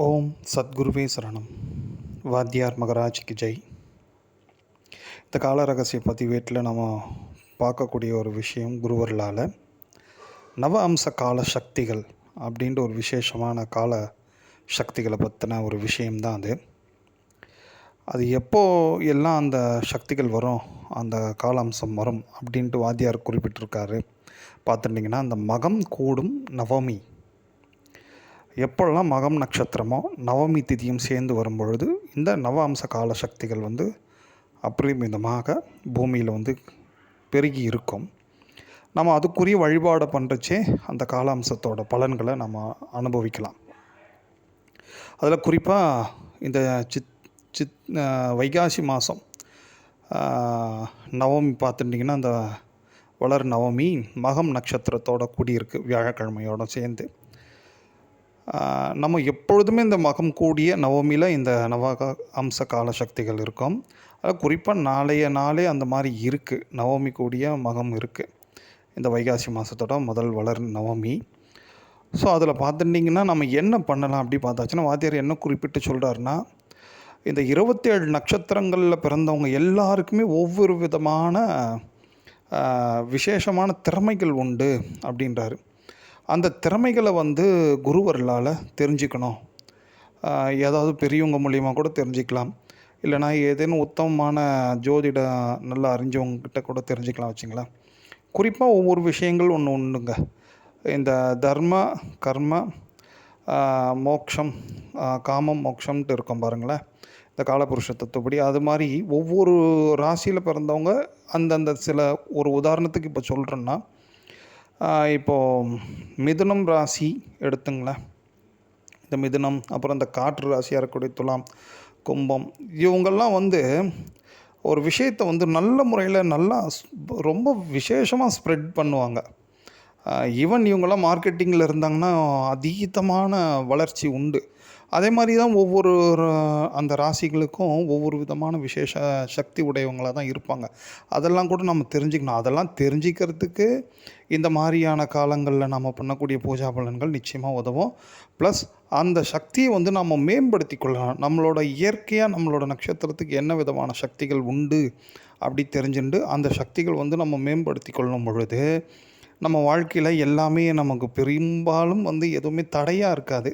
ஓம் சத்குருவே சரணம். வாத்தியார் மகராஜ்க்கு ஜெய். இந்த கால ரகசிய பதிவேட்டில் நம்ம பார்க்கக்கூடிய ஒரு விஷயம் குருவர்களால் நவ அம்ச கால சக்திகள் அப்படின்ற ஒரு விசேஷமான கால சக்திகளை பற்றின ஒரு விஷயம்தான் அது. அது எப்போ எல்லாம் அந்த சக்திகள் வரும், அந்த கால அம்சம் வரும் அப்படின்ட்டு வாத்தியார் குறிப்பிட்டிருக்காரு. பார்த்துட்டிங்கன்னா அந்த மகம் கூடும் நவமி, எப்பொல்லாம் மகம் நட்சத்திரமோ நவமி திதியும் சேர்ந்து வரும்பொழுது இந்த நவ அம்ச கால சக்திகள் அபரிமிதமாக பூமியில் பெருகி இருக்கும். நம்ம அதுக்குரிய வழிபாடை பண்ணுறச்சே அந்த கால அம்சத்தோட பலன்களை நம்ம அனுபவிக்கலாம். அதில் குறிப்பாக இந்த வைகாசி மாதம் நவமி பார்த்துட்டிங்கன்னா அந்த வளர் நவமி மகம் நட்சத்திரத்தோட கூடியிருக்கு, வியாழக்கிழமையோடு சேர்ந்து. நம்ம எப்பொழுதுமே இந்த மகம் கூடிய நவமியில் இந்த அம்ச கால சக்திகள் இருக்கும். அதில் குறிப்பாக நாளைய நாளே அந்த மாதிரி இருக்குது, நவமி கூடிய மகம் இருக்குது இந்த வைகாசி மாதத்தோட முதல் வளர் நவமி. ஸோ அதில் பார்த்துட்டிங்கன்னா நம்ம என்ன பண்ணலாம் அப்படி பார்த்தாச்சுன்னா, வாத்தியார் என்ன குறிப்பிட்டு சொல்கிறாருன்னா, இந்த 27 நட்சத்திரங்களில் பிறந்தவங்க எல்லாருக்குமே ஒவ்வொரு விதமான விசேஷமான திறமைகள் உண்டு அப்படின்றாரு. அந்த திறமைகளை குருவர்களால் தெரிஞ்சுக்கணும். ஏதாவது பெரியவங்க மூலிமா கூட தெரிஞ்சுக்கலாம், இல்லைனா ஏதேனும் உத்தமமான ஜோதிட நல்லா அறிஞ்சவங்கக்கிட்ட கூட தெரிஞ்சுக்கலாம் வச்சுங்களேன். குறிப்பாக ஒவ்வொரு விஷயங்கள் ஒன்றுங்க. இந்த தர்ம கர்ம மோக்ஷம் காமம் மோக்ஷம்ன்ட்டு இருக்கும் பாருங்களேன், இந்த காலபுருஷ தத்துவப்படி. அது மாதிரி ஒவ்வொரு ராசியில் பிறந்தவங்க அந்தந்த சில ஒரு உதாரணத்துக்கு இப்போ சொல்கிறேன்னா, இப்போது மிதுனம் ராசி எடுத்துங்களேன். இந்த மிதுனம், அப்புறம் இந்த காற்று ராசியாக இருக்கக்கூடிய துலாம், கும்பம், இவங்கெல்லாம் ஒரு விஷயத்தை நல்ல முறையில் நல்லா ரொம்ப விசேஷமாக ஸ்ப்ரெட் பண்ணுவாங்க. ஈவன் இவங்கெல்லாம் மார்க்கெட்டிங்கில் இருந்தாங்கன்னா அதீதமான வளர்ச்சி உண்டு. அதே மாதிரி தான் ஒவ்வொரு அந்த ராசிகளுக்கும் ஒவ்வொரு விதமான விசேஷ சக்தி உடையவங்களாக தான் இருப்பாங்க. அதெல்லாம் கூட நம்ம தெரிஞ்சுக்கணும். அதெல்லாம் தெரிஞ்சுக்கிறதுக்கு இந்த மாதிரியான காலங்களில் நம்ம பண்ணக்கூடிய பூஜா பலன்கள் நிச்சயமாக உதவும். ப்ளஸ் அந்த சக்தியை நம்ம மேம்படுத்தி கொள்ளலாம். நம்மளோட இயற்கையாக நம்மளோட நட்சத்திரத்துக்கு என்ன விதமான சக்திகள் உண்டு அப்படி தெரிஞ்சுட்டு அந்த சக்திகள் நம்ம மேம்படுத்தி கொள்ளும் பொழுது நம்ம வாழ்க்கையில் எல்லாமே நமக்கு பெரும்பாலும் எதுவுமே தடையாக இருக்காது.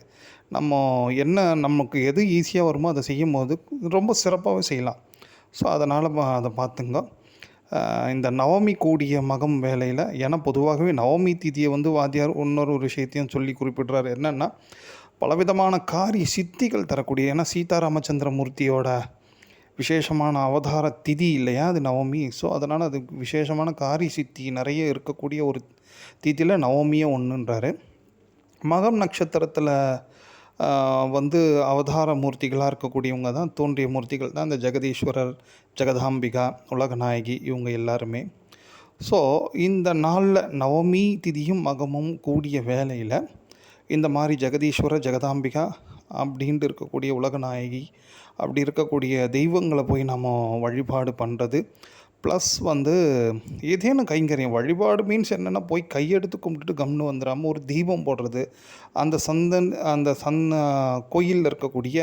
நமக்கு எது ஈஸியாக வருமோ அதை செய்யும் போது ரொம்ப சிறப்பாகவே செய்யலாம். ஸோ அதனால் அதை பார்த்துங்க. இந்த நவமி கூடிய மகம் வேலையில், ஏன்னா பொதுவாகவே நவமி திதியை வாத்தியார் இன்னொரு விஷயத்தையும் சொல்லி குறிப்பிட்றாரு. என்னென்னா, பலவிதமான காரிய சித்திகள் தரக்கூடிய, ஏன்னா சீதாராமச்சந்திரமூர்த்தியோட விசேஷமான அவதார திதி இல்லையா அது நவமி. ஸோ அதனால் அது விசேஷமான காரிய சித்தி நிறைய இருக்கக்கூடிய ஒரு திதியில் நவமியே ஒன்றுன்றாரு. மகம் நட்சத்திரத்தில் அவதார மூர்த்திகளாக இருக்கக்கூடியவங்க தான், தோன்றிய மூர்த்திகள் தான் இந்த ஜெகதீஸ்வரர், ஜெகதாம்பிகா, உலகநாயகி, இவங்க எல்லாருமே. ஸோ இந்த நாளில் நவமி திதியும் மகமும் கூடிய வேலையில் இந்த மாதிரி ஜெகதீஸ்வரர், ஜெகதாம்பிகா அப்படின்ட்டு இருக்கக்கூடிய உலகநாயகி அப்படி இருக்கக்கூடிய தெய்வங்களை போய் நம்ம வழிபாடு பண்ணுறது. ப்ளஸ் ஏதேனும் கைங்கரியம், வழிபாடு மீன்ஸ் என்னென்னா போய் கையெடுத்து கும்பிட்டுட்டு கம்னு வந்துடாமல் ஒரு தீபம் போடுறது, அந்த கோயிலில் இருக்கக்கூடிய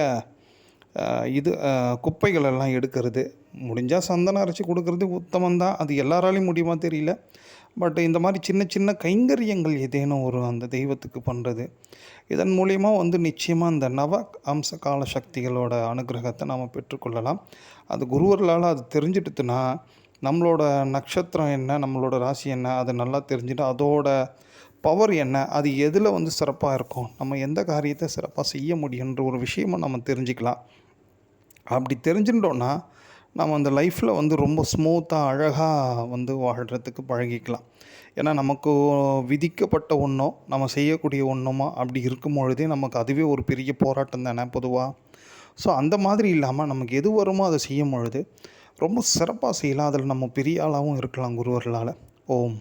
குப்பைகளெல்லாம் எடுக்கிறது, முடிஞ்சால் சந்தனம் அரைச்சி கொடுக்கறது உத்தமந்தான். அது எல்லாராலையும் முடியுமா தெரியல. பட் இந்த மாதிரி சின்ன சின்ன கைங்கரியங்கள் ஏதேனும் ஒரு அந்த தெய்வத்துக்கு பண்ணுறது, இதன் மூலிமா நிச்சயமாக இந்த நவ அம்ச கால சக்திகளோட அனுகிரகத்தை நாம் பெற்றுக்கொள்ளலாம். அது குருவர்களால் அது தெரிஞ்சிட்டுனா நம்மளோட நட்சத்திரம் என்ன, நம்மளோட ராசி என்ன, அதை நல்லா தெரிஞ்சுட்டு அதோட பவர் என்ன, அது எதில் சிறப்பாக இருக்கும், நம்ம எந்த காரியத்தை சிறப்பாக செய்ய முடியுன்ற ஒரு விஷயமா நம்ம தெரிஞ்சுக்கலாம். அப்படி தெரிஞ்சுட்டோன்னா நம்ம அந்த லைஃப்பில் ரொம்ப ஸ்மூத்தாக அழகாக வாழ்கிறதுக்கு பழகிக்கலாம். ஏன்னா நமக்கு விதிக்கப்பட்ட ஒன்றோ நம்ம செய்யக்கூடிய ஒன்றுமா அப்படி இருக்கும் பொழுதே நமக்கு அதுவே ஒரு பெரிய போராட்டம் தானே பொதுவாக. ஸோ அந்த மாதிரி இல்லாமல் நமக்கு எது வருமோ அதை செய்யும் பொழுது ரொம்ப சிறப்பாக செய்யலாம். அதில் நம்ம பெரிய ஆளாகவும் இருக்கலாம் குருவர்களால். ஓம்.